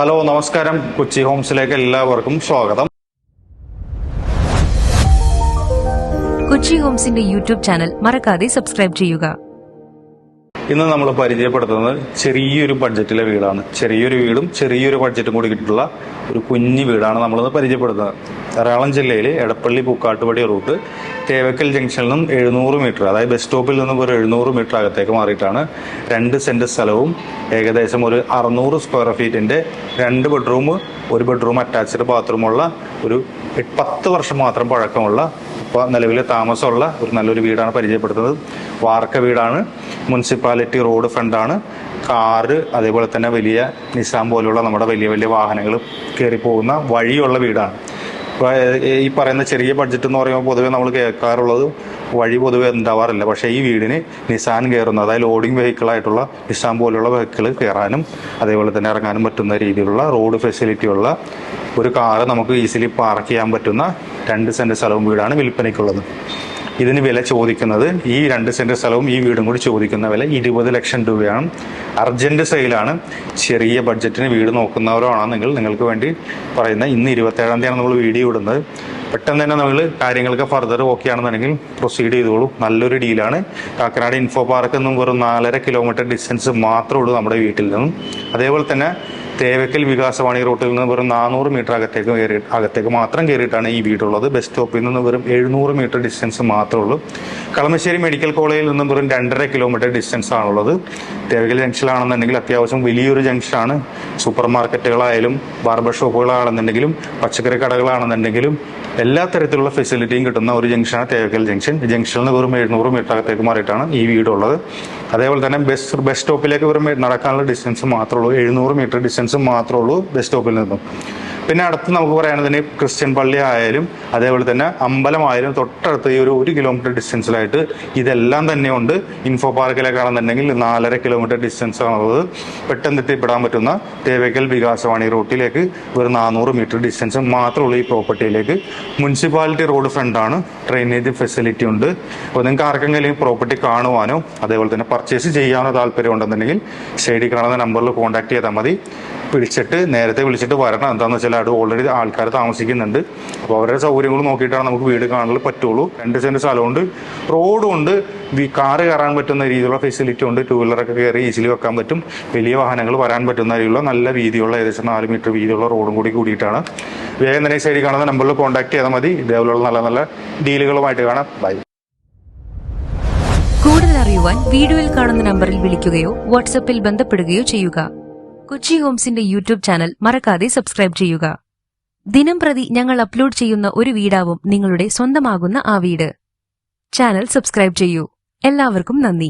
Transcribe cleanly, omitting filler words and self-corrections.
Hello നമസ്കാരം. കൊച്ചി ഹോംസിലേക്ക് എല്ലാവർക്കും സ്വാഗതം. കൊച്ചി ഹോംസിന്റെ യൂട്യൂബ് ചാനൽ മറക്കാതെ സബ്സ്ക്രൈബ് ചെയ്യുക. ഇന്ന് നമ്മൾ പരിചയപ്പെടുത്തുന്നത് ചെറിയൊരു ബഡ്ജറ്റിലെ വീടാണ്. ചെറിയൊരു വീടും ചെറിയൊരു ബഡ്ജറ്റും കൂടി കിട്ടിയിട്ടുള്ള ഒരു കുഞ്ഞു വീടാണ് നമ്മളിന്ന് പരിചയപ്പെടുത്തുന്നത്. എറണാകുളം ജില്ലയിലെ എടപ്പള്ളി പൂക്കാട്ടുപടി റൂട്ട് തേവക്കൽ ജംഗ്ഷനിൽ നിന്നും 700 മീറ്റർ, അതായത് ബസ് സ്റ്റോപ്പിൽ നിന്നും ഒരു 700 മീറ്റർ അകത്തേക്ക് മാറിയിട്ടാണ് 2 സെന്റ് സ്ഥലവും ഏകദേശം ഒരു 600 സ്ക്വയർ ഫീറ്റിന്റെ 2 ബെഡ്റൂം, 1 ബെഡ്റൂം അറ്റാച്ച്ഡ് ബാത്റൂമുള്ള ഒരു 10 വർഷം മാത്രം പഴക്കമുള്ള നിലവിലെ താമസമുള്ള ഒരു നല്ലൊരു വീടാണ് പരിചയപ്പെടുത്തുന്നത്. വാർക്ക വീടാണ്, മുനിസിപ്പാലിറ്റി റോഡ് ഫ്രണ്ടാണ്, കാറ് അതേപോലെ തന്നെ വലിയ നിസാൻ പോലുള്ള നമ്മുടെ വലിയ വലിയ വാഹനങ്ങൾ കയറി പോകുന്ന വഴിയുള്ള വീടാണ്. ഈ പറയുന്ന ചെറിയ ബഡ്ജറ്റ് എന്ന് പറയുമ്പോൾ പൊതുവെ നമ്മൾ കേൾക്കാറുള്ളത് വഴി പൊതുവെ ഉണ്ടാവാറില്ല. പക്ഷേ ഈ വീടിന് നിസാൻ കയറുന്ന, അതായത് ലോഡിംഗ് വെഹിക്കിളായിട്ടുള്ള നിസാൻ പോലുള്ള വെഹിക്കിൾ കയറാനും അതേപോലെ തന്നെ ഇറങ്ങാനും പറ്റുന്ന രീതിയിലുള്ള റോഡ് ഫെസിലിറ്റി ഉള്ള ഒരു കാറ് നമുക്ക് ഈസിലി പാർക്ക് ചെയ്യാൻ പറ്റുന്ന 2 സെന്റ് സ്ഥലവും വീടാണ് വിൽപ്പനയ്ക്കുള്ളത്. ഇതിന് വില ചോദിക്കുന്നത്, ഈ 2 സെന്റ് സ്ഥലവും ഈ വീടും കൂടി ചോദിക്കുന്ന വില 20 ലക്ഷം രൂപയാണ്. അർജന്റ് സെയിലാണ്. ചെറിയ ബഡ്ജറ്റിന് വീട് നോക്കുന്നവരാണെങ്കിൽ നിങ്ങൾക്ക് വേണ്ടി പറയുന്ന ഇന്ന് 27-ാം തീയതിയാണ് നമ്മൾ വീഡിയോ ഇടുന്നത്. പെട്ടെന്ന് തന്നെ നമ്മൾ കാര്യങ്ങൾക്ക് ഫർദർ ഓക്കെ ആണെന്നുണ്ടെങ്കിൽ പ്രൊസീഡ് ചെയ്തോളൂ. നല്ലൊരു ഡീലാണ്. കാക്കനാട് ഇൻഫോ പാർക്ക് എന്നും വെറും 4.5 കിലോമീറ്റർ ഡിസ്റ്റൻസ് മാത്രമേ ഉള്ളൂ നമ്മുടെ വീട്ടിൽ നിന്നും. അതേപോലെ തന്നെ തേവക്കൽ വികാസവാണി റൂട്ടിൽ നിന്ന് വെറും 400 മീറ്റർ അകത്തേക്ക് മാത്രം കയറിയിട്ടാണ് ഈ വീടുള്ളത്. ബസ് സ്റ്റോപ്പിൽ നിന്ന് വെറും 700 മീറ്റർ ഡിസ്റ്റൻസ് മാത്രമേ ഉള്ളൂ. കളമശ്ശേരി മെഡിക്കൽ കോളേജിൽ നിന്നും വെറും 2.5 കിലോമീറ്റർ ഡിസ്റ്റൻസ് ആണുള്ളത്. തേവക്കൽ ജംഗ്ഷനിലാണെന്നുണ്ടെങ്കിൽ അത്യാവശ്യം വലിയൊരു ജംഗ്ഷനാണ്. സൂപ്പർ മാർക്കറ്റുകളായാലും ബാർബർ ഷോപ്പുകളാണെന്നുണ്ടെങ്കിലും പച്ചക്കറി കടകളാണെന്നുണ്ടെങ്കിലും എല്ലാ തരത്തിലുള്ള ഫെസിലിറ്റിയും കിട്ടുന്ന ഒരു ജംഗ്ഷനാണ് തേവക്കൽ ജംഗ്ഷൻ. ജംഗ്ഷനിൽ നിന്ന് വെറും 700 മീറ്റർ അകത്തേക്ക് മാറിയിട്ടാണ് ഈ വീടുള്ളത്. അതേപോലെ തന്നെ ബസ് സ്റ്റോപ്പിലേക്ക് വെറും നടക്കാനുള്ള ഡിസ്റ്റൻസ് മാത്രമേ ഉള്ളൂ. 700 മീറ്റർ ഡിസ്റ്റൻസ് മാത്രമേ ഉള്ളൂ ബസ് സ്റ്റോപ്പിൽ നിന്നും. പിന്നെ അടുത്ത് നമുക്ക് പറയുകയാണെങ്കിൽ ക്രിസ്ത്യൻ പള്ളി ആയാലും അതേപോലെ തന്നെ അമ്പലമായാലും തൊട്ടടുത്ത് ഈ ഒരു 1 കിലോമീറ്റർ ഡിസ്റ്റൻസിലായിട്ട് ഇതെല്ലാം തന്നെ ഉണ്ട്. ഇൻഫോ പാർക്കിലേക്കാണെന്നുണ്ടെങ്കിൽ 4.5 കിലോമീറ്റർ ഡിസ്റ്റൻസ് ആണുള്ളത്. പെട്ടെന്ന് എത്തിപ്പെടാൻ പറ്റുന്ന തേവക്കൽ വികാസവാണി റൂട്ടിലേക്ക് ഒരു 400 മീറ്റർ ഡിസ്റ്റൻസ് മാത്രമുള്ള ഈ പ്രോപ്പർട്ടിയിലേക്ക് മുനിസിപ്പാലിറ്റി റോഡ് ഫ്രണ്ടാണ്. ഡ്രെയിനേജ് ഫെസിലിറ്റി ഉണ്ട്. അപ്പോൾ നിങ്ങൾക്ക് ആർക്കെങ്കിലും ഈ പ്രോപ്പർട്ടി കാണുവാനോ അതേപോലെ തന്നെ പർച്ചേസ് ചെയ്യാനോ താല്പര്യം ഉണ്ടെന്നുണ്ടെങ്കിൽ സൈഡിൽ കാണുന്ന നമ്പറിൽ കോൺടാക്ട് ചെയ്താൽ മതി. നേരത്തെ വിളിച്ചിട്ട് വരണം. എന്താണെന്ന് വെച്ചാൽ അവിടെ ഓൾറെഡി ആൾക്കാർ താമസിക്കുന്നുണ്ട്. അപ്പോൾ അവരുടെ സൗകര്യങ്ങൾ നോക്കിയിട്ടാണ് നമുക്ക് വീട് കാണാൻ പറ്റുള്ളൂ. 2 സെന്റ് സ്ഥലമുണ്ട്, റോഡും ഉണ്ട്, കാറ് കയറാൻ പറ്റുന്ന രീതിയിലുള്ള ഫെസിലിറ്റി ഉണ്ട്. 2 വീലറൊക്കെ കയറി ഈസിലി വെക്കാൻ പറ്റും. വലിയ വാഹനങ്ങൾ വരാൻ പറ്റുന്ന രീതിയിലുള്ള നല്ല വീതിയുള്ള ഏകദേശം 4 മീറ്റർ വീതിയുള്ള റോഡും കൂടിയിട്ടാണ്. വേഗം തന്നെ സൈഡിൽ കാണുന്ന നമ്പറിൽ കോൺടാക്ട് ചെയ്താൽ മതി. ഇതേപോലുള്ള നല്ല നല്ല ഡീലുകളുമായിട്ട് കാണാം. ബൈ. കൂടുതൽ അറിയുവാൻ വീഡിയോയിൽ കാണുന്ന നമ്പറിൽ വിളിക്കുകയോ വാട്സ്ആപ്പിൽ ബന്ധപ്പെടുകയോ ചെയ്യുക. കൊച്ചി ഹോംസിന്റെ യൂട്യൂബ് ചാനൽ മറക്കാതെ സബ്സ്ക്രൈബ് ചെയ്യുക. ദിനംപ്രതി ഞങ്ങൾ അപ്ലോഡ് ചെയ്യുന്ന ഒരു വീടാവും നിങ്ങളുടെ സ്വന്തമാകുന്ന ആ വീട്. ചാനൽ സബ്സ്ക്രൈബ് ചെയ്യൂ. എല്ലാവർക്കും നന്ദി.